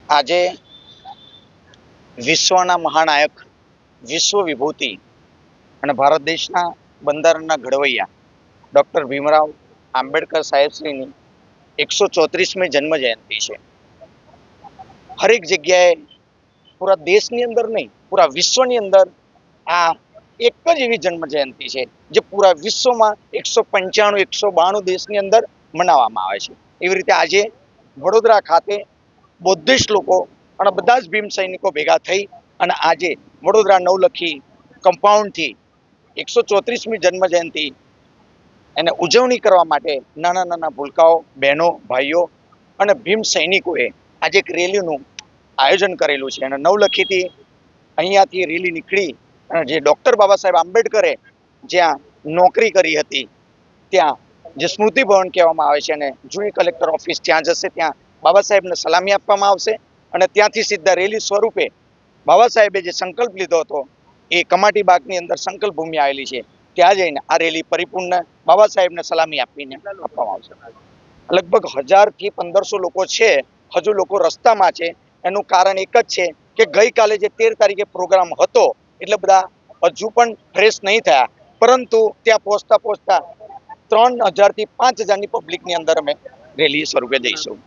આજે વિશ્વના મહાનાયક, વિશ્વ વિભૂતિ અને ભારત દેશના બંધારણના ઘડવૈયા ડૉક્ટર ભીમરાવ આંબેડકર સાહેબશ્રીની 134મી જન્મ જયંતિ છે. હરેક જગ્યાએ પૂરા દેશની અંદર નહીં, પૂરા વિશ્વની અંદર આ એક જ એવી જન્મ જયંતિ છે જે પૂરા વિશ્વમાં 195 192 દેશની અંદર મનાવવામાં આવે છે. એવી રીતે આજે વડોદરા ખાતે બૌદ્ધિસ્ટ લોકો અને બધા જ ભીમ સૈનિકો ભેગા થઈ અને આજે વડોદરા નવલખી કમ્પાઉન્ડથી 134મી જન્મ જયંતિ એને ઉજવણી કરવા માટે નાના નાના ભૂલકાઓ, બહેનો, ભાઈઓ અને ભીમ સૈનિકોએ આજે એક રેલીનું આયોજન કરેલું છે. અને નવલખીથી અહીંયાથી રેલી નીકળી અને જે ડૉક્ટર બાબા સાહેબ આંબેડકરે જ્યાં નોકરી કરી હતી ત્યાં જે સ્મૃતિ ભવન કહેવામાં આવે છે અને જૂની કલેક્ટર ઓફિસ ત્યાં જશે, ત્યાં બાબા સાહેબને સલામી આપવામાં આવશે અને ત્યાંથી સીધા રેલી સ્વરૂપે બાબા સાહેબે જે સંકલ્પ લીધો હતો એ કમાટી બાગની અંદર સંકલ્પ ભૂમિ આવેલી છે, ત્યાં જઈને આ રેલી પરિપૂર્ણ બાબા સાહેબને સલામી આપીને આપવામાં આવશે. લગભગ 1000 થી 1500 લોકો છે, હજુ લોકો રસ્તામાં છે. એનું કારણ એક જ છે કે ગઈકાલે જે 13 તારીખે પ્રોગ્રામ હતો એટલે બધા હજુ પણ ફ્રેશ નહીં થયા, પરંતુ ત્યાં પહોંચતા 3000 થી 5000ની પબ્લિકની અંદર અમે રેલી સ્વરૂપે જઈશું.